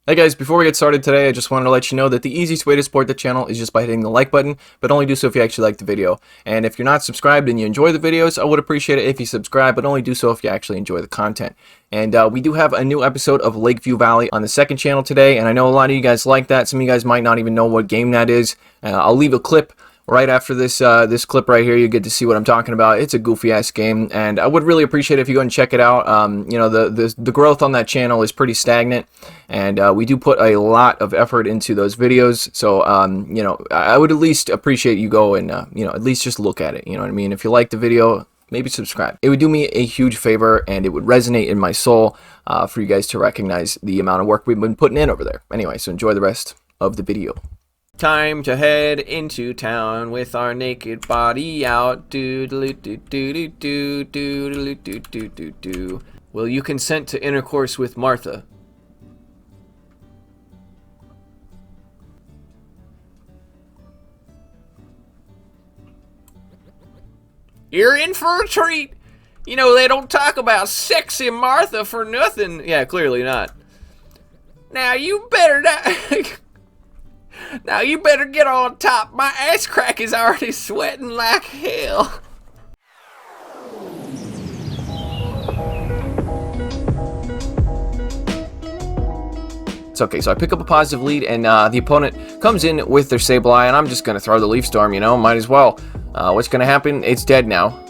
Hey guys, before we get started today, I just wanted to let you know that the easiest way to support the channel is just by hitting the like button, but only do so if you actually like the video. And if you're not subscribed and you enjoy the videos, I would appreciate it if you subscribe, but only do so if you actually enjoy the content. And we do have a new episode of Lakeview Valley on the second channel today, and I know a lot of you guys like that. Some of you guys might not even know what game that is. I'll leave a clip right after this this clip right here. You get to see what I'm talking about. It's a goofy ass game, and I would really appreciate it if you go and check it out. You know, the growth on that channel is pretty stagnant, and we do put a lot of effort into those videos. So you know, I would at least appreciate you go and you know, at least just look at it. You know what I mean? If you like the video, maybe subscribe. It would do me a huge favor, and it would resonate in my soul for you guys to recognize the amount of work we've been putting in over there. Anyway, so enjoy the rest of the video. Time to head into town with our naked body out. Do. Will you consent to intercourse with Martha? You're in for a treat. You know, they don't talk about sexy Martha for nothing. Yeah, clearly not. Now you better not. Now you better get on top. My ass crack is already sweating like hell. It's okay, so I pick up a positive lead, and the opponent comes in with their Sableye, and I'm just going to throw the Leaf Storm, you know, might as well. What's going to happen? It's dead now.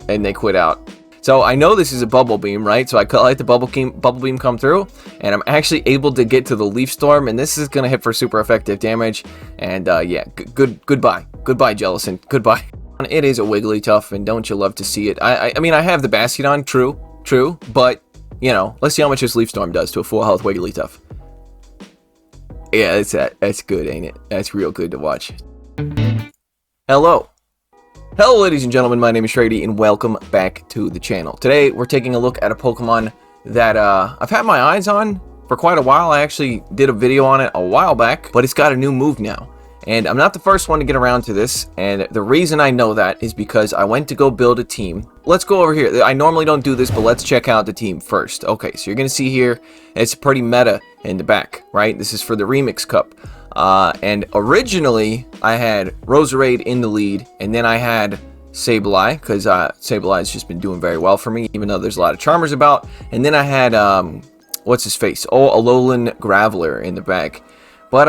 And they quit out. So I know this is a bubble beam, right? So I let the bubble beam come through, and I'm actually able to get to the Leaf Storm, and this is going to hit for super effective damage. And yeah, goodbye, Jellison, goodbye. It is a Wigglytuff, and don't you love to see it? I mean, I have the Bastiodon, true, but you know, let's see how much this Leaf Storm does to a full health Wigglytuff. Yeah, that's good, ain't it? That's real good to watch. Hello, ladies and gentlemen, my name is Shrady, and welcome back to the channel. Today, we're taking a look at a Pokemon that I've had my eyes on for quite a while. I actually did a video on it a while back, but it's got a new move now. And I'm not the first one to get around to this, and the reason I know that is because I went to go build a team. Let's go over here. I normally don't do this, but let's check out the team first. Okay, so you're going to see here, it's pretty meta in the back, right? This is for the Remix Cup. And originally, I had Roserade in the lead, and then I had Sableye, because Sableye has just been doing very well for me, even though there's a lot of Charmers about. And then I had, what's his face? Oh, Alolan Graveler in the back. But,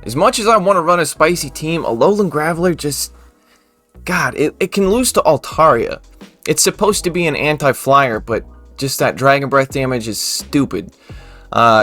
as much as I want to run a spicy team, Alolan Graveler just, God, it can lose to Altaria. It's supposed to be an anti-flyer, but just that Dragon Breath damage is stupid.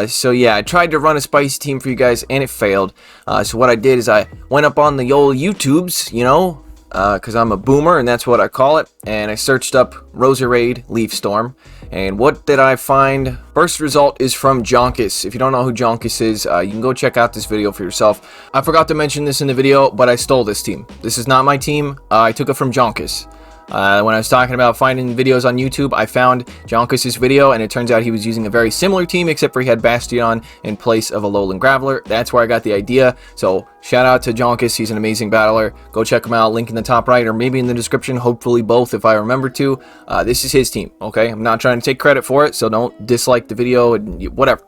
So yeah, I tried to run a spicy team for you guys, and it failed. So what I did is I went up on the old YouTubes, you know, because I'm a boomer, and that's what I call it, and I searched up Roserade Leaf Storm, and what did I find? First result is from Jonkus. If you don't know who Jonkus is, you can go check out this video for yourself. I forgot to mention this in the video, but I stole this team. This is not my team. I took it from Jonkus. When I was talking about finding videos on YouTube, I found Jonkus' video, and it turns out he was using a very similar team, except for he had Bastiodon in place of Alolan Graveler. That's where I got the idea. So shout out to Jonkus. He's an amazing battler. Go check him out. Link in the top right, or maybe in the description. Hopefully both, if I remember to. This is his team, okay? I'm not trying to take credit for it, so don't dislike the video and whatever.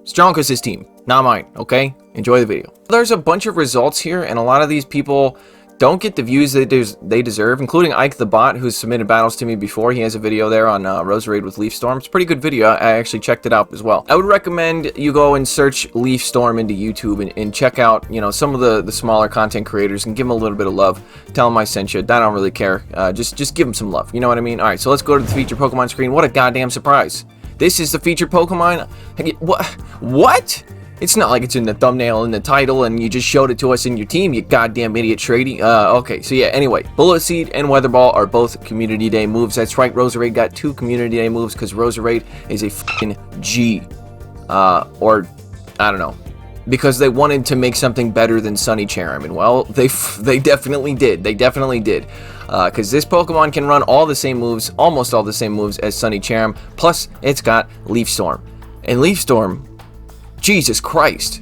It's Jonkus' team, not mine, okay? Enjoy the video. There's a bunch of results here, and a lot of these people don't get the views they deserve, including Ike the Bot, who's submitted battles to me before. He has a video there on Roserade with Leaf Storm. It's a pretty good video. I actually checked it out as well. I would recommend you go and search Leaf Storm into YouTube and check out, you know, some of the smaller content creators and give them a little bit of love. Tell them I sent you. I don't really care. Just give them some love. You know what I mean? All right, so let's go to the featured Pokemon screen. What a goddamn surprise. This is the featured Pokemon. What? It's not like it's in the thumbnail and the title and you just showed it to us in your team, you goddamn idiot Shrady. Okay, so yeah, anyway, Bullet Seed and Weather Ball are both Community Day moves. That's right, Roserade got 2 Community Day moves because Roserade is a fucking G. Or, I don't know. Because they wanted to make something better than Sunny Charim, and well, they definitely did. They definitely did. Because this Pokemon can run all the same moves, almost all the same moves as Sunny Charim, plus it's got Leaf Storm. And Leaf Storm, Jesus Christ.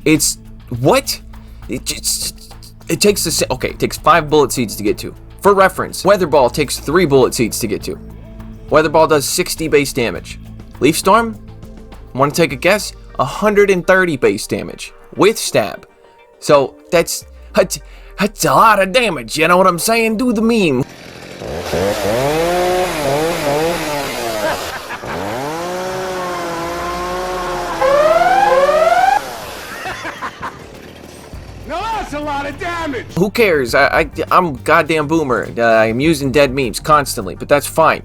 It's, what? It takes the, okay, it takes 5 Bullet Seeds to get to. For reference, Weather Ball takes 3 Bullet Seeds to get to. Weather Ball does 60 base damage. Leaf Storm, want to take a guess? 130 base damage with stab. So that's a lot of damage, you know what I'm saying? Do the meme. No, that's a lot of damage. Who cares? I'm goddamn boomer. I'm using dead memes constantly, but that's fine.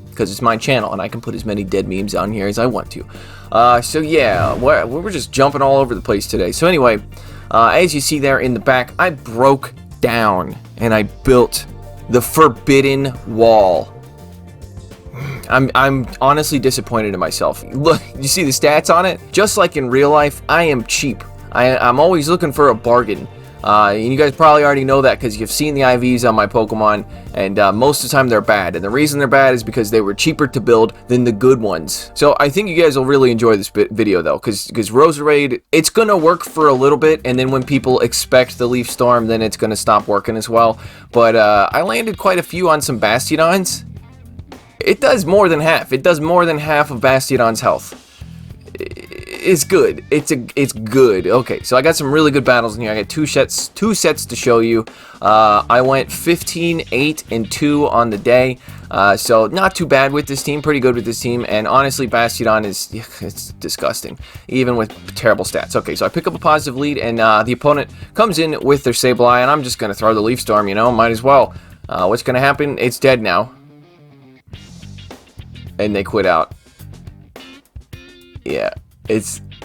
Because it's my channel and I can put as many dead memes on here as I want to. So yeah, we're just jumping all over the place today. So anyway, as you see there in the back, I broke down and I built the Forbidden Wall. I'm honestly disappointed in myself. Look, you see the stats on it? Just like in real life, I am cheap. I'm always looking for a bargain. And you guys probably already know that because you've seen the IVs on my Pokemon, and most of the time they're bad. And the reason they're bad is because they were cheaper to build than the good ones. So I think you guys will really enjoy this video though, because Roserade, it's gonna work for a little bit, and then when people expect the Leaf Storm, then it's gonna stop working as well. But I landed quite a few on some Bastiodons. It does more than half. It does more than half of Bastiodon's health. It's good. It's good. Okay, so I got some really good battles in here. I got two sets to show you. I went 15, 8, and 2 on the day. So not too bad with this team. Pretty good with this team. And honestly, Bastiodon it's disgusting, even with terrible stats. Okay, so I pick up a positive lead, and the opponent comes in with their Sableye, and I'm just gonna throw the Leaf Storm. You know, might as well. What's gonna happen? It's dead now, and they quit out. Yeah.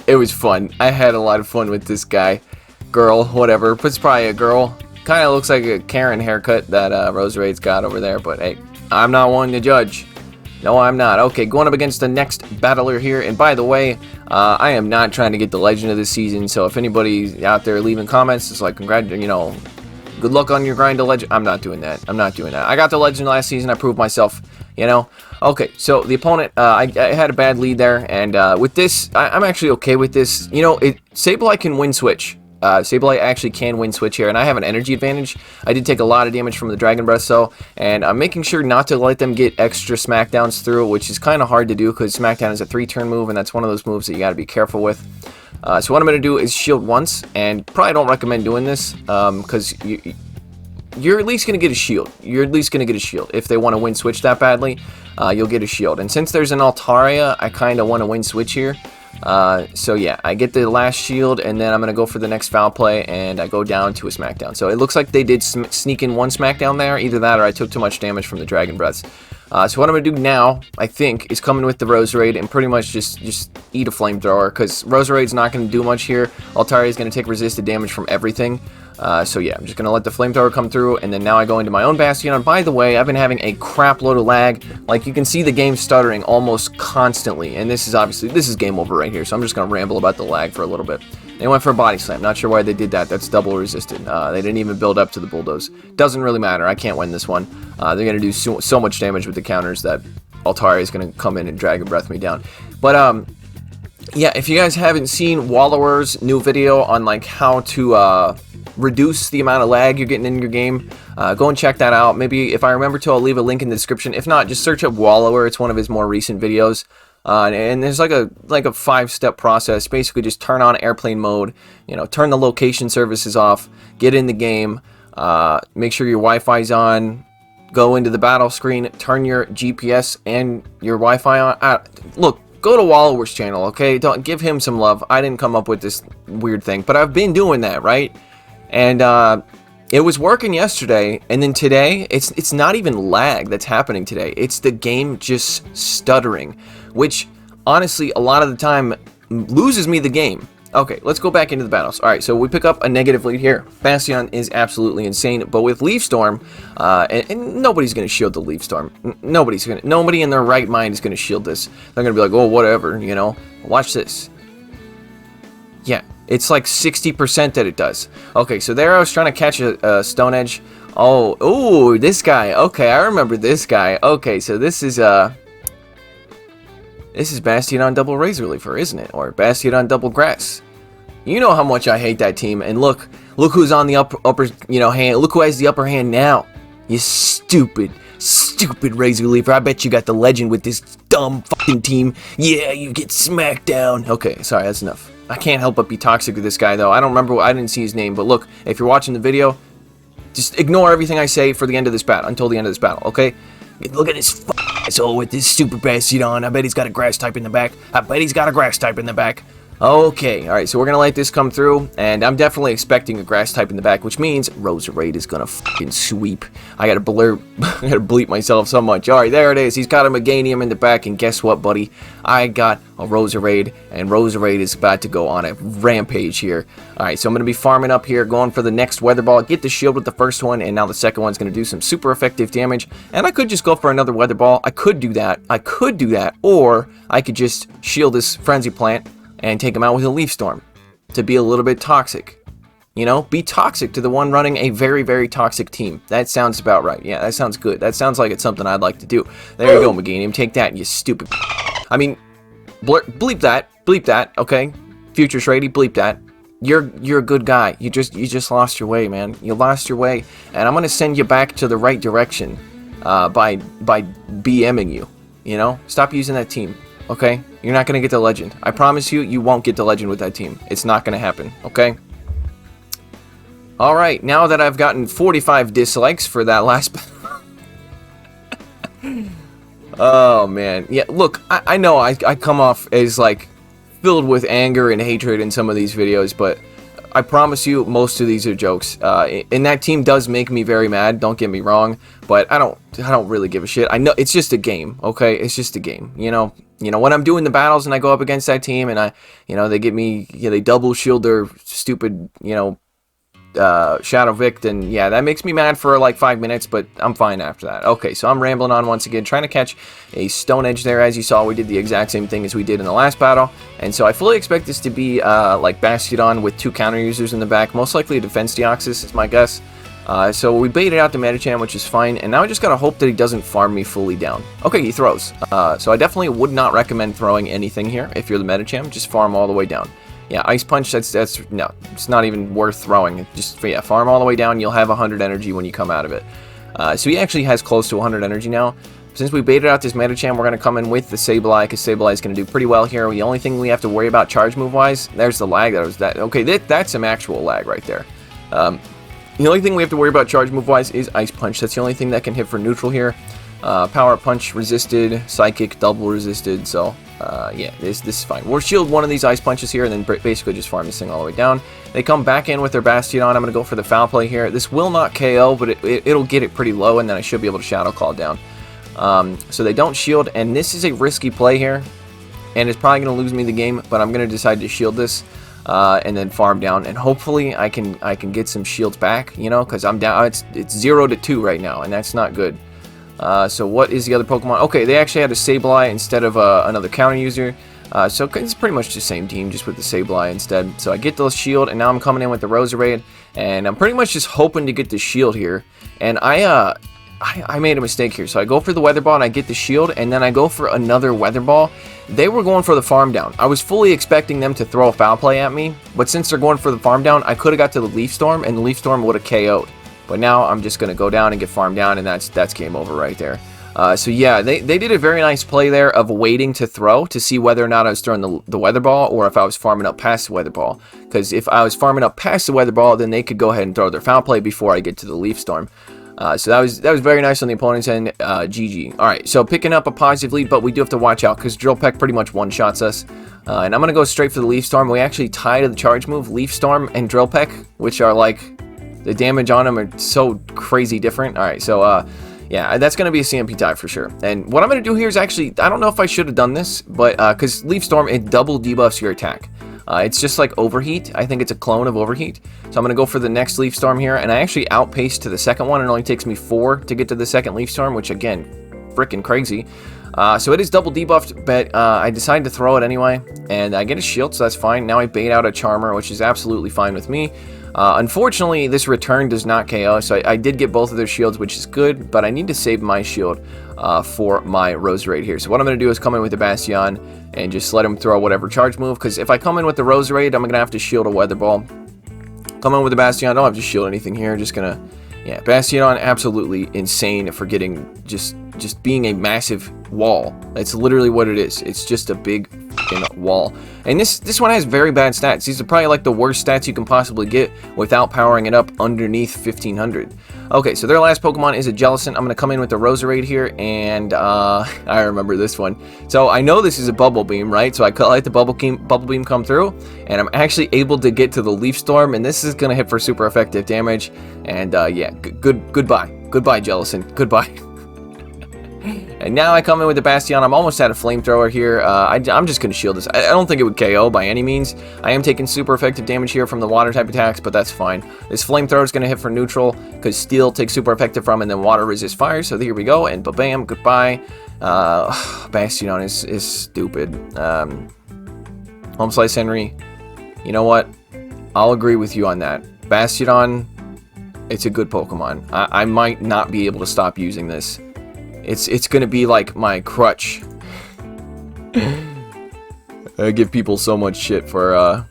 It was fun. I had a lot of fun with this guy. Girl, whatever. But it's probably a girl. Kind of looks like a Karen haircut that Roserade's got over there. But hey, I'm not one to judge. No, I'm not. Okay, going up against the next battler here. And by the way, I am not trying to get the legend of this season. So if anybody's out there leaving comments, it's like, you know, good luck on your grind to legend. I'm not doing that. I'm not doing that. I got the legend last season. I proved myself, you know. Okay, so the opponent, I had a bad lead there, and with this, I'm actually okay with this. You know, Sableye can win switch. Sableye actually can win switch here, and I have an energy advantage. I did take a lot of damage from the Dragon Breath, though, and I'm making sure not to let them get extra Smackdowns through, which is kind of hard to do, because Smackdown is a 3-turn move, and that's one of those moves that you got to be careful with. So what I'm going to do is shield once, and probably don't recommend doing this, because you're at least going to get a shield. You're at least going to get a shield. If they want to win switch that badly, you'll get a shield. And since there's an Altaria, I kind of want to win switch here. So yeah, I get the last shield, and then I'm going to go for the next foul play, and I go down to a Smackdown. So it looks like they did sneak in one Smackdown there. Either that or I took too much damage from the Dragon Breaths. So what I'm going to do now, I think, is come in with the Roserade and pretty much just eat a Flamethrower, because Roserade's not going to do much here. Altaria is going to take resisted damage from everything. So yeah, I'm just going to let the Flamethrower come through, and then now I go into my own Bastion. By the way, I've been having a crap load of lag. Like, you can see the game stuttering almost constantly, and this is game over right here, so I'm just going to ramble about the lag for a little bit. They went for a Body Slam. Not sure why they did that. That's double resisted. They didn't even build up to the Bulldoze. Doesn't really matter. I can't win this one. They're going to do so much damage with the counters that Altaria is going to come in and Dragon Breath me down. But, yeah, if you guys haven't seen Wallower's new video on, like, how to, reduce the amount of lag you're getting in your game, go and check that out. Maybe if I remember to, I'll leave a link in the description. If not, just search up Wallower. It's one of his more recent videos, and there's like a 5-step process. Basically, just turn on airplane mode, you know, turn the location services off, get in the game, make sure your Wi-Fi's on, go into the battle screen, turn your GPS and your Wi-Fi on. Look, go to Wallower's channel, okay? Don't give him some love. I didn't come up with this weird thing, but I've been doing that, right? And it was working yesterday, and then today, it's not even lag that's happening today. It's the game just stuttering, which, honestly, a lot of the time loses me the game. Okay, let's go back into the battles. All right, so we pick up a negative lead here. Bastion is absolutely insane, but with Leaf Storm, and nobody's going to shield the Leaf Storm. Nobody in their right mind is going to shield this. They're going to be like, oh, whatever, you know. Watch this. Yeah. It's like 60% that it does. Okay, so there I was trying to catch a Stone Edge. Oh, ooh, this guy. Okay, I remember this guy. Okay, so this is Bastiodon double Razor Leafer, isn't it? Or Bastiodon double Grass. You know how much I hate that team. And look who's on the upper, you know, hand. Look who has the upper hand now. You stupid Stupid Razor Leaper. I bet you got the legend with this dumb fucking team. Yeah, you get smacked down. Okay, sorry, that's enough. I can't help but be toxic with this guy, though. I don't remember, I didn't see his name, but look, if you're watching the video, just ignore everything I say for the end of this battle, until the end of this battle, okay? Look at this asshole with this stupid Bastiodon. I bet he's got a grass type in the back. Okay, alright, so we're gonna let this come through, and I'm definitely expecting a grass type in the back, which means Roserade is gonna fucking sweep. I gotta bleep myself so much. Alright, there it is. He's got a Meganium in the back, and guess what, buddy? I got a Roserade, and Roserade is about to go on a rampage here. Alright, so I'm gonna be farming up here, going for the next Weather Ball, get the shield with the first one, and now the second one's gonna do some super effective damage, and I could just go for another Weather Ball. I could do that, or I could just shield this Frenzy Plant, and take him out with a Leaf Storm to be a little bit toxic. You know, be toxic to the one running a very, very toxic team. That sounds about right. Yeah, that sounds good. That sounds like it's something I'd like to do. There you go, Meganium. Take that, you stupid. I mean, bleep that, okay? Future Shrady, bleep that. You're a good guy. You just lost your way, man. You lost your way, and I'm gonna send you back to the right direction by BMing you. You know, stop using that team. Okay? You're not going to get the legend. I promise you, you won't get the legend with that team. It's not going to happen. Okay? Alright, now that I've gotten 45 dislikes for that last... Oh, man. Yeah, look, I know I come off as, like, filled with anger and hatred in some of these videos, but I promise you, most of these are jokes. And that team does make me very mad, don't get me wrong, but I don't really give a shit. I know it's just a game, okay? It's just a game, you know, when I'm doing the battles and I go up against that team and they get me, they double shield their stupid, Shadow Vic, and yeah, that makes me mad for like 5 minutes, but I'm fine after that. Okay, so I'm rambling on once again, trying to catch a Stone Edge there. As you saw, we did the exact same thing as we did in the last battle, and so I fully expect this to be like Bastiodon with 2 counter users in the back, most likely a Defense Deoxys is my guess. So we baited out the Medicham, which is fine, and now I just gotta hope that he doesn't farm me fully down. Okay, he throws. So I definitely would not recommend throwing anything here if you're the Medicham. Just farm all the way down. Yeah, Ice Punch, that's no, it's not even worth throwing. Just, yeah, farm all the way down, you'll have 100 energy when you come out of it. So he actually has close to 100 energy now. Since we baited out this Medicham, we're going to come in with the Sableye, because Sableye is going to do pretty well here. The only thing we have to worry about charge move-wise, there's the lag. Okay, that's some actual lag right there. The only thing we have to worry about charge move-wise is Ice Punch. That's the only thing that can hit for neutral here. Power Punch resisted, Psychic double resisted, so yeah, this is fine. We'll shield one of these Ice Punches here and then basically just farm this thing all the way down. They come back in with their Bastiodon. I'm going to go for the Foul Play here. This will not KO, but it'll get it pretty low, and then I should be able to Shadow Claw down. So they don't shield, and this is a risky play here, and it's probably going to lose me the game, but I'm going to decide to shield this. And then farm down, and hopefully I can get some shields back, because I'm down. It's 0-2 right now, and that's not good. So what is the other Pokemon? Okay, they actually had a Sableye instead of another counter user. So it's pretty much the same team, just with the Sableye instead. So I get the shield, and now I'm coming in with the Roserade, and I'm pretty much just hoping to get the shield here. And I made a mistake here. So I go for the Weather Ball, and I get the shield, and then I go for another Weather Ball. They were going for the farm down. I was fully expecting them to throw a Foul Play at me, but since they're going for the farm down, I could have got to the Leaf Storm, and the Leaf Storm would have KO'd. But now I'm just going to go down and get farmed down, and that's game over right there. So yeah, they did a very nice play there of waiting to throw to see whether or not I was throwing the Weather Ball or if I was farming up past the Weather Ball. Because if I was farming up past the Weather Ball, then they could go ahead and throw their Foul Play before I get to the Leaf Storm. So that was very nice on the opponent's end. GG. Alright, so picking up a positive lead, but we do have to watch out because Drill Peck pretty much one-shots us. And I'm going to go straight for the Leaf Storm. We actually tie to the charge move, Leaf Storm and Drill Peck, which are like... The damage on them are so crazy different. Alright, so, yeah, that's going to be a CMP tie for sure. And what I'm going to do here is actually, I don't know if I should have done this, but, because Leaf Storm, it double debuffs your attack. It's just like Overheat. I think it's a clone of Overheat. So I'm going to go for the next Leaf Storm here, and I actually outpaced to the second one. It only takes me 4 to get to the second Leaf Storm, which, again, freaking crazy. So it is double debuffed, but I decided to throw it anyway, and I get a shield, so that's fine. Now I bait out a Charmer, which is absolutely fine with me. Unfortunately, this return does not KO, so I did get both of their shields, which is good, but I need to save my shield for my Roserade here. So what I'm going to do is come in with the Bastion and just let him throw whatever charge move, because if I come in with the Roserade, I'm going to have to shield a Weather Ball. Come in with the Bastion, I don't have to shield anything here, just going to Yeah, Bastiodon absolutely insane for getting just being a massive wall. That's literally what it is. It's just a big fucking wall. And this one has very bad stats. These are probably like the worst stats you can possibly get without powering it up underneath 1500. Okay, so their last Pokemon is a Jellicent. I'm going to come in with the Roserade here, and I remember this one. So I know this is a Bubble Beam, right? So I let the Bubble Beam come through, and I'm actually able to get to the Leaf Storm, and this is going to hit for super effective damage. And yeah, goodbye. Goodbye, Jellicent. Goodbye. And now I come in with the Bastiodon. I'm almost at a Flamethrower here. I'm just going to shield this. I don't think it would KO by any means. I am taking super effective damage here from the water type attacks, but that's fine. This Flamethrower is going to hit for neutral because Steel takes super effective from, and then water resists fire. So here we go, and ba-bam, goodbye. Bastiodon is stupid. Home Slice Henry, you know what? I'll agree with you on that. Bastiodon, it's a good Pokemon. I might not be able to stop using this. It's gonna be like my crutch. I give people so much shit for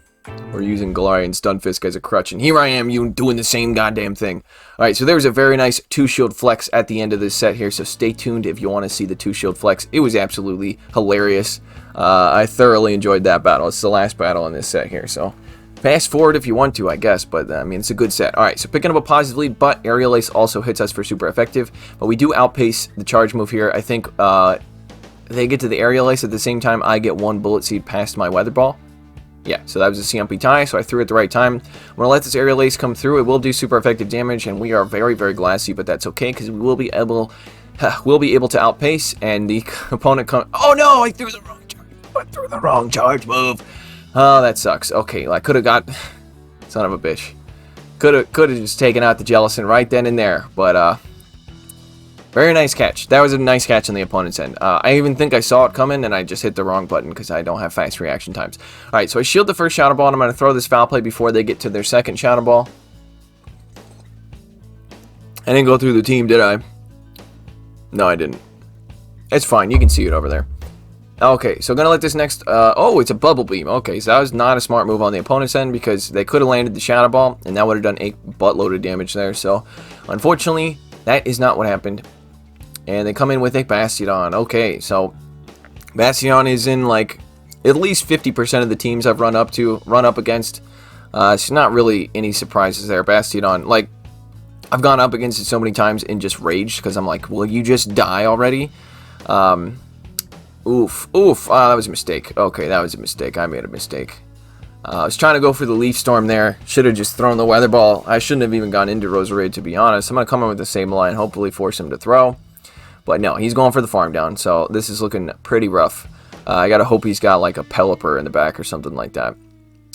using Galarian Stunfisk as a crutch, and here I am, you doing the same goddamn thing. Alright, so there was a very nice 2-shield flex at the end of this set here, so stay tuned if you want to see the 2-shield flex. It was absolutely hilarious. I thoroughly enjoyed that battle. It's the last battle in this set here, so fast forward if you want to, I guess, but I mean, it's a good set. Alright, so picking up a positive lead, but Aerial Ace also hits us for super effective, but we do outpace the charge move here. I think they get to the Aerial Ace at the same time I get one Bullet Seed past my Weather Ball. Yeah, so that was a CMP tie, so I threw it at the right time. I'm going to let this Aerial Ace come through. It will do super effective damage, and we are very, very glassy, but that's okay, because we will be able to outpace, and the opponent comes... Oh no, I threw the wrong charge. I threw the wrong charge move. Oh, that sucks. Okay, I could have got... Son of a bitch. Could have just taken out the Jellicent right then and there, but very nice catch. That was a nice catch on the opponent's end. I even think I saw it coming, and I just hit the wrong button because I don't have fast reaction times. Alright, so I shield the first Shadow Ball, and I'm going to throw this Foul Play before they get to their second Shadow Ball. I didn't go through the team, did I? No, I didn't. It's fine. You can see it over there. Okay, so I'm going to let this next... oh, it's a Bubble Beam. Okay, so that was not a smart move on the opponent's end because they could have landed the Shadow Ball, and that would have done a buttload of damage there. So, unfortunately, that is not what happened. And they come in with a Bastiodon. Okay, so Bastiodon is in like at least 50% of the teams I've run up against. It's not really any surprises there. Bastiodon, like, I've gone up against it so many times and just raged because I'm like, will you just die already? Oof. That was a mistake. Okay, that was a mistake. I made a mistake. I was trying to go for the Leaf Storm there. Should have just thrown the Weather Ball. I shouldn't have even gone into Roserade, to be honest. I'm going to come in with the Sableye and hopefully force him to throw. But no, he's going for the Farm Down, so this is looking pretty rough. I gotta hope he's got like a Pelipper in the back or something like that.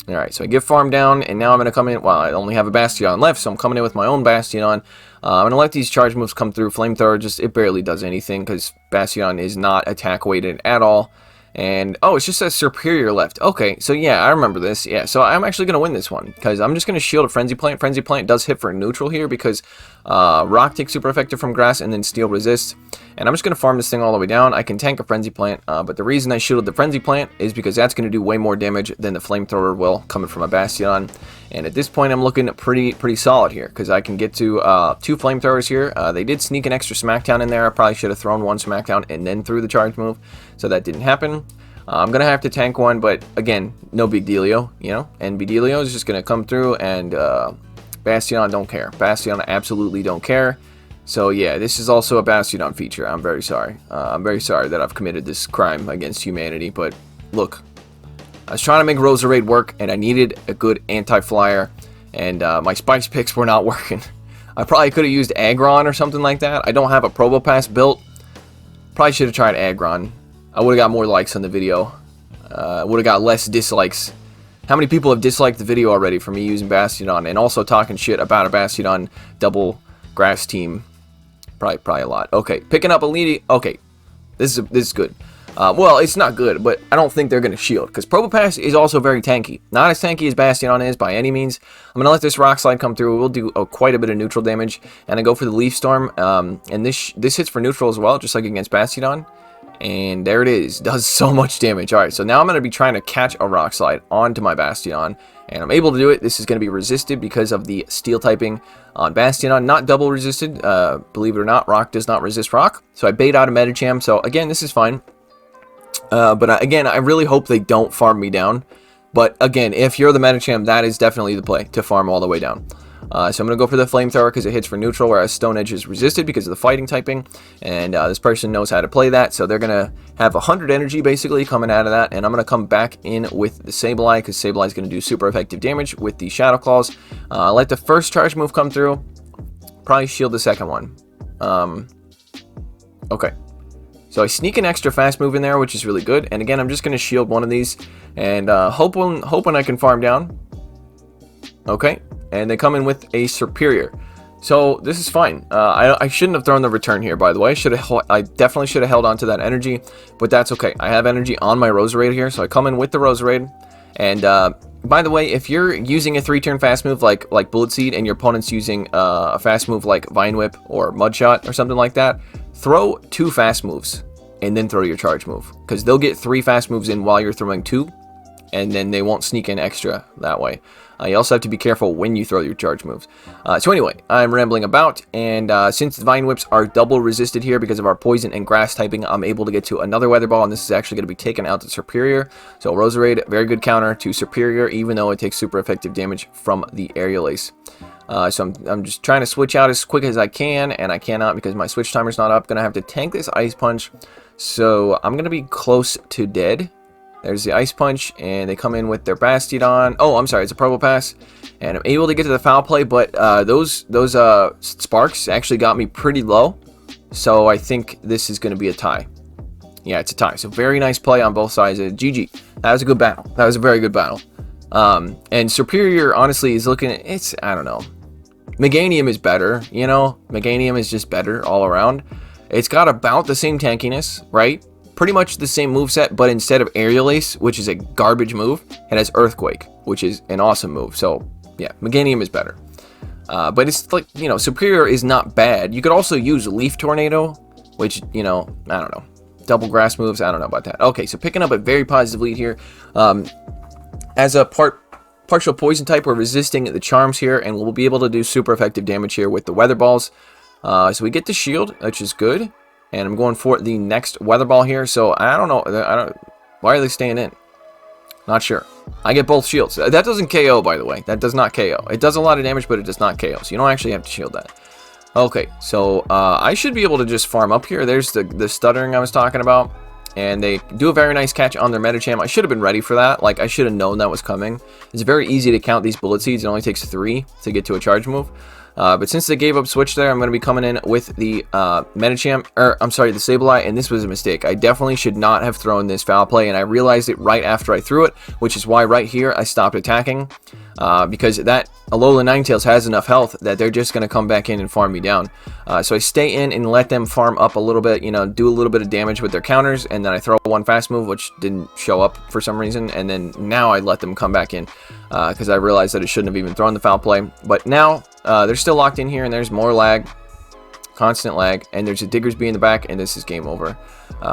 Alright, so I get Farm Down, and now I'm going to come in... Well, I only have a Bastiodon left, so I'm coming in with my own Bastiodon. I'm going to let these charge moves come through. Flamethrower, just it barely does anything, because Bastiodon is not attack-weighted at all. And, oh, it's just a Superior left. Okay, so yeah, I remember this. Yeah, so I'm actually going to win this one, because I'm just going to shield a Frenzy Plant. Frenzy Plant does hit for neutral here, because Rock takes super effective from Grass, and then Steel resists. And I'm just going to farm this thing all the way down. I can tank a Frenzy Plant, but the reason I shielded the Frenzy Plant is because that's going to do way more damage than the Flamethrower will, coming from a Bastiodon. And at this point, I'm looking pretty solid here, because I can get to 2 Flamethrowers here. They did sneak an extra Smackdown in there. I probably should have thrown 1 Smackdown and then threw the charge move, so that didn't happen. I'm going to have to tank 1, but again, no big dealio, you know? And Bedelio is just going to come through, and Bastiodon don't care. Bastiodon absolutely don't care. So yeah, this is also a Bastiodon feature. I'm very sorry. I'm very sorry that I've committed this crime against humanity, but look, I was trying to make Roserade work, and I needed a good anti-flyer, and my Spice picks were not working. I probably could have used Aggron or something like that. I don't have a Probopass built. Probably should have tried Aggron. I would have got more likes on the video. Would have got less dislikes. How many people have disliked the video already for me using Bastiodon and also talking shit about a Bastiodon double grass team? Probably a lot. Okay, picking up a lead. Okay, this is good. Well, it's not good, but I don't think they're going to shield, because Probopass is also very tanky. Not as tanky as Bastiodon is by any means. I'm going to let this Rock Slide come through. We'll do quite a bit of neutral damage, and I go for the Leaf Storm. And this hits for neutral as well, just like against Bastiodon. And there it is. Does so much damage. Alright, so now I'm going to be trying to catch a Rock Slide onto my Bastiodon. And I'm able to do it. This is going to be resisted because of the Steel typing on Bastiodon. Not double resisted. Believe it or not, Rock does not resist Rock. So I bait out a Medicham. So again, this is fine. But again, I really hope they don't farm me down. But again, if you're the Medicham, that is definitely the play, to farm all the way down. So I'm going to go for the Flamethrower because it hits for neutral, whereas Stone Edge is resisted because of the fighting typing. And this person knows how to play that, so they're going to have 100 energy basically coming out of that. And I'm going to come back in with the Sableye because Sableye is going to do super effective damage with the Shadow Claws. Let the first charge move come through. Probably shield the second one. Okay. So I sneak an extra fast move in there, which is really good. And again, I'm just going to shield one of these and hoping I can farm down. Okay. And they come in with a Superior. So this is fine. I shouldn't have thrown the return here, by the way. I definitely should have held on to that energy, but that's okay. I have energy on my Roserade here, so I come in with the Roserade. And by the way, if you're using a 3-turn fast move like Bullet Seed and your opponent's using a fast move like Vine Whip or Mudshot or something like that, throw 2 fast moves and then throw your charge move. Because they'll get 3 fast moves in while you're throwing 2, and then they won't sneak in extra that way. You also have to be careful when you throw your charge moves. So anyway, I'm rambling about, and since the Vine Whips are double resisted here because of our Poison and Grass typing, I'm able to get to another Weather Ball, and this is actually going to be taken out to Superior. So Roserade, very good counter to Superior, even though it takes super effective damage from the Aerial Ace. So I'm just trying to switch out as quick as I can, and I cannot because my switch timer's not up. Going to have to tank this Ice Punch, so I'm going to be close to dead. There's the Ice Punch, and they come in with their Bastiodon. Oh, I'm sorry, it's a Purple Pass. And I'm able to get to the Foul Play, but those Sparks actually got me pretty low. So I think this is going to be a tie. Yeah, it's a tie. So very nice play on both sides. GG. That was a good battle. That was a very good battle. And Superior, honestly, is looking at... I don't know. Meganium is better, you know? Meganium is just better all around. It's got about the same tankiness, right? Pretty much the same moveset, but instead of Aerial Ace, which is a garbage move, it has Earthquake, which is an awesome move. So, yeah, Meganium is better. But it's like, you know, Superior is not bad. You could also use Leaf Tornado, which, you know, I don't know. Double Grass moves, I don't know about that. Okay, so picking up a very positive lead here. As a partial Poison type, we're resisting the Charms here, and we'll be able to do super effective damage here with the Weather Balls. So we get the Shield, which is good. And I'm going for the next Weather Ball here. So I don't know. Why are they staying in? Not sure. I get both shields. That doesn't KO, by the way. That does not KO. It does a lot of damage, but it does not KO. So you don't actually have to shield that. Okay, so I should be able to just farm up here. There's the stuttering I was talking about. And they do a very nice catch on their Medicham. I should have been ready for that. Like, I should have known that was coming. It's very easy to count these Bullet Seeds. It only takes 3 to get to a charge move. But since they gave up switch there, I'm going to be coming in with the Medicham, I'm sorry, the Sableye, and this was a mistake. I definitely should not have thrown this Foul Play, and I realized it right after I threw it, which is why right here I stopped attacking, because that Alola Ninetales has enough health that they're just going to come back in and farm me down. So I stay in and let them farm up a little bit, you know, do a little bit of damage with their counters, and then I throw one fast move, which didn't show up for some reason, and then now I let them come back in, because I realized that I shouldn't have even thrown the Foul Play. But now they're still locked in here, and there's more lag, constant lag, and there's a Diggersby in the back, and this is game over.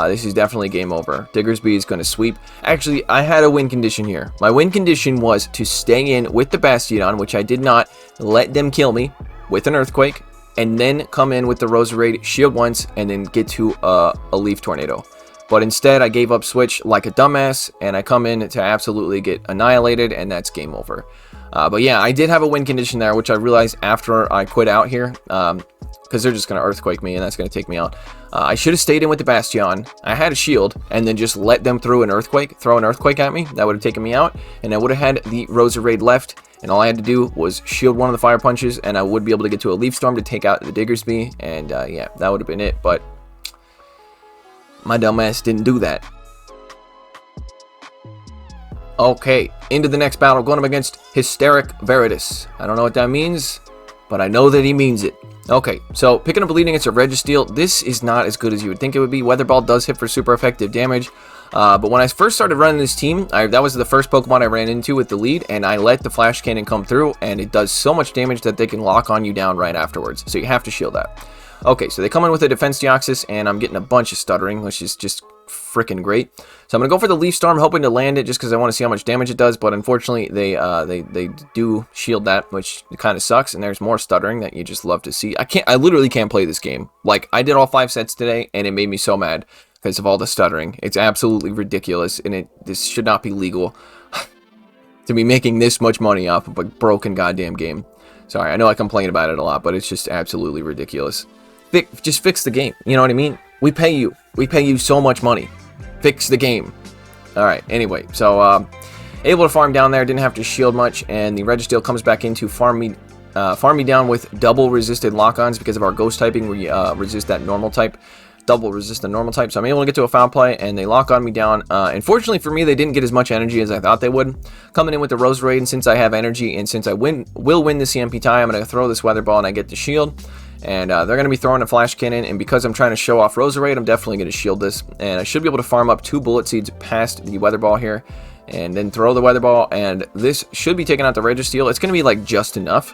This is definitely game over. Diggersby is going to sweep. Actually, I had a win condition here. My win condition was to stay in with the Bastiodon, which I did not, let them kill me with an Earthquake, and then come in with the Roserade, shield once, and then get to a Leaf Tornado. But instead, I gave up switch like a dumbass, and I come in to absolutely get annihilated, and that's game over. But yeah, I did have a win condition there, which I realized after I quit out here, because they're just going to Earthquake me, and that's going to take me out. I should have stayed in with the Bastion. I had a shield, and then just let them throw an Earthquake at me. That would have taken me out, and I would have had the Roserade left, and all I had to do was shield one of the Fire Punches, and I would be able to get to a Leaf Storm to take out the Diggersby, and yeah, that would have been it, but my dumbass didn't do that. Okay, into the next battle, going up against Hysteric Veritas. I don't know what that means, but I know that he means it. Okay, so picking up a lead against a Registeel. This is not as good as you would think it would be. Weather Ball does hit for super effective damage. But when I first started running this team, that was the first Pokemon I ran into with the lead, and I let the Flash Cannon come through, and it does so much damage that they can lock on you down right afterwards. So you have to shield that. Okay, so they come in with a Defense Deoxys, and I'm getting a bunch of stuttering, which is just freaking great. So I'm going to go for the Leaf Storm, hoping to land it just because I want to see how much damage it does. But unfortunately, they do shield that, which kind of sucks. And there's more stuttering that you just love to see. I literally can't play this game. Like, I did all 5 sets today, and it made me so mad because of all the stuttering. It's absolutely ridiculous, and this should not be legal to be making this much money off of a broken goddamn game. Sorry, I know I complain about it a lot, but it's just absolutely ridiculous. Just fix the game. You know what I mean? We pay you. We pay you so much money. Fix the game. Alright, anyway. So, able to farm down there. Didn't have to shield much. And the Registeel comes back in to farm me down with double resisted lock-ons because of our ghost typing. We resist that normal type. Double resist the normal type. So I'm able to get to a foul play, and they lock on me down. Unfortunately for me, they didn't get as much energy as I thought they would. Coming in with the Roserade, and since I have energy, and since I will win the CMP tie, I'm going to throw this Weather Ball, and I get the shield. And they're going to be throwing a Flash Cannon, and because I'm trying to show off Roserade, I'm definitely going to shield this. And I should be able to farm up 2 Bullet Seeds past the Weather Ball here, and then throw the Weather Ball, and this should be taking out the Registeel. It's going to be like just enough.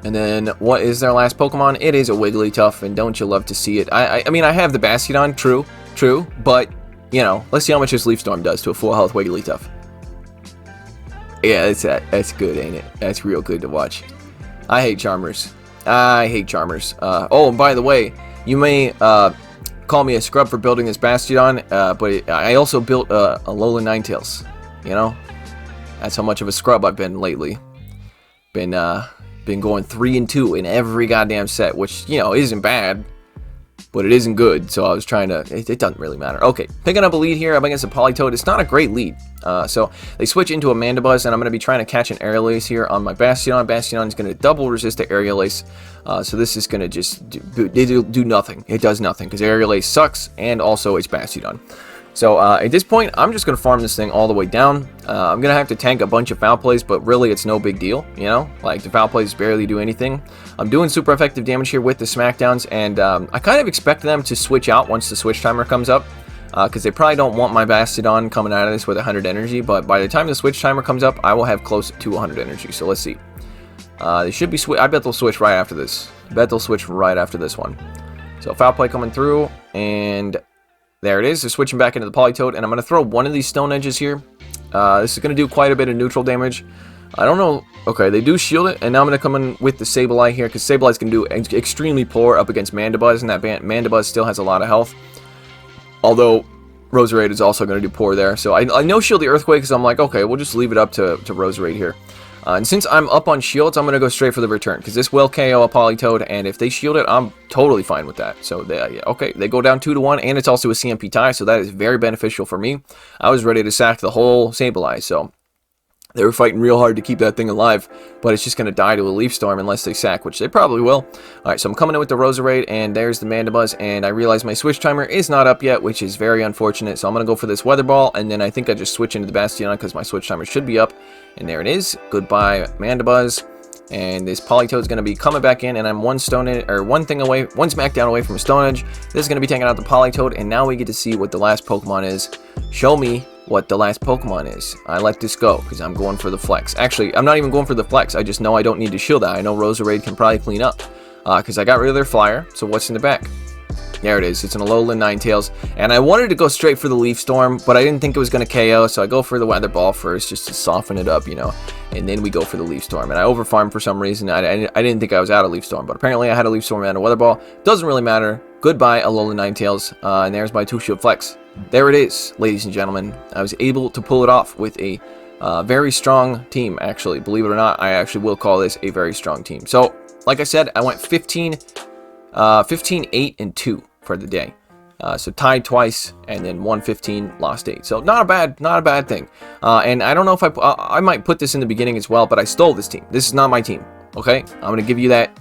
And then, what is their last Pokemon? It is a Wigglytuff, and don't you love to see it? I mean, I have the Bastiodon, true, but, you know, let's see how much this Leaf Storm does to a full health Wigglytuff. Yeah, that's good, ain't it? That's real good to watch. I hate Charmers. I hate Charmers. Oh, and by the way, you may call me a scrub for building this Bastiodon, but I also built a Alolan Ninetales. You know? That's how much of a scrub I've been lately. Been going 3-2 in every goddamn set, which, you know, isn't bad, but it isn't good, so I was trying to... It doesn't really matter. Okay, picking up a lead here. I'm against a Politoed. It's not a great lead. So they switch into a Mandibuzz, and I'm going to be trying to catch an Aerial Ace here on my Bastiodon. Bastiodon is going to double resist the Aerial Ace, so this is going to just do nothing. It does nothing, because Aerial Ace sucks, and also it's Bastiodon. So at this point, I'm just going to farm this thing all the way down. I'm going to have to tank a bunch of foul plays, but really it's no big deal, you know? Like, the foul plays barely do anything. I'm doing super effective damage here with the Smackdowns, and I kind of expect them to switch out once the switch timer comes up, because they probably don't want my Bastiodon coming out of this with 100 energy, but by the time the switch timer comes up, I will have close to 100 energy, so let's see. They should be I bet they'll switch right after this. I bet they'll switch right after this one. So foul play coming through, and... there it is. They're switching back into the Politoed, and I'm going to throw one of these Stone Edges here. This is going to do quite a bit of neutral damage. I don't know. Okay, they do shield it, and now I'm going to come in with the Sableye here, because Sableye's going to do extremely poor up against Mandibuzz, and that Mandibuzz still has a lot of health. Although, Roserade is also going to do poor there. So I no-shield the Earthquake, because I'm like, okay, we'll just leave it up to Roserade here. And since I'm up on shields, I'm going to go straight for the return, because this will KO a Politoed, and if they shield it, I'm totally fine with that. So, okay, they go down 2-1, and it's also a CMP tie, so that is very beneficial for me. I was ready to sack the whole Sableye, so they were fighting real hard to keep that thing alive, but it's just going to die to a Leaf Storm unless they sack, which they probably will. Alright, so I'm coming in with the Roserade, and there's the Mandibuzz, and I realize my switch timer is not up yet, which is very unfortunate, so I'm going to go for this Weather Ball, and then I think I just switch into the Bastiodon because my switch timer should be up, and there it is. Goodbye, Mandibuzz, and this Politoed is going to be coming back in, and I'm one Smackdown away from a Stone Edge. This is going to be taking out the Politoed, and now we get to see what the last Pokemon is. Show me what the last Pokemon is. I let this go because I'm going for the Flex. Actually, I'm not even going for the Flex. I just know I don't need to shield that. I know Roserade can probably clean up because I got rid of their Flyer. So what's in the back? There it is. It's an Alolan Ninetales. And I wanted to go straight for the Leaf Storm, but I didn't think it was going to KO, so I go for the Weather Ball first just to soften it up, you know. And then we go for the Leaf Storm. And I overfarmed for some reason. I didn't think I was out of Leaf Storm, but apparently I had a Leaf Storm and a Weather Ball. Doesn't really matter. Goodbye, Alolan Ninetales. And there's my 2-shield Flex. There it is, ladies and gentlemen. I was able to pull it off with a very strong team, actually. Believe it or not, I actually will call this a very strong team. So, like I said, I went 15, 8, and 2 for the day. So tied twice, and then won 15, lost 8. So not a bad thing. And I don't know if I might put this in the beginning as well, but I stole this team. This is not my team. Okay, I'm gonna give you that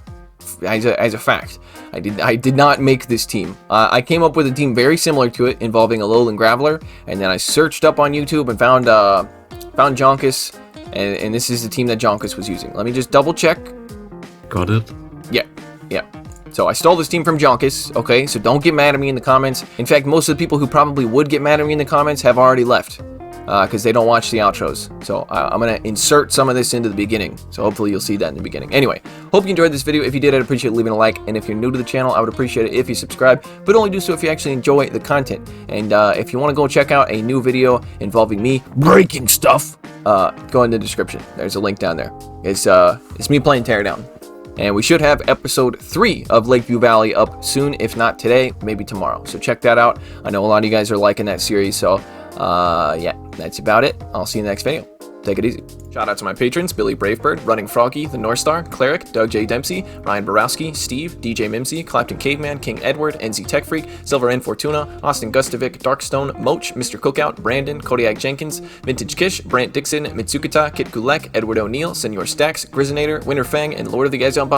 as a fact. I did not make this team. I came up with a team very similar to it, involving Alolan Graveler, and then I searched up on YouTube and found Jonkus, and this is the team that Jonkus was using. Let me just double check. Got it? Yeah. So I stole this team from Jonkus, okay? So don't get mad at me in the comments. In fact, most of the people who probably would get mad at me in the comments have already left. because they don't watch the outros. So I'm going to insert some of this into the beginning. So hopefully you'll see that in the beginning. Anyway, hope you enjoyed this video. If you did, I'd appreciate leaving a like. And if you're new to the channel, I would appreciate it if you subscribe. But only do so if you actually enjoy the content. And if you want to go check out a new video involving me breaking stuff, go in the description. There's a link down there. It's me playing Teardown. And we should have episode 3 of Lakeview Valley up soon, if not today, maybe tomorrow. So check that out. I know a lot of you guys are liking that series, so yeah, that's about it. I'll see you in the next video. Take it easy. Shout out to my patrons: Billy Bravebird, Running Froggy, The North Star, Cleric, Doug J. Dempsey, Ryan Borowski, Steve, DJ Mimsy, Clapton Caveman, King Edward, NZ Tech Freak, Silver N Fortuna, Austin Gustovic, Darkstone, Moach, Mr. Cookout, Brandon, Kodiak Jenkins, Vintage Kish, Brant Dixon, Mitsukata, Kit Gulek, Edward O'Neill, Senor Stacks, Grizinator, Winter Fang, and Lord of the Gazon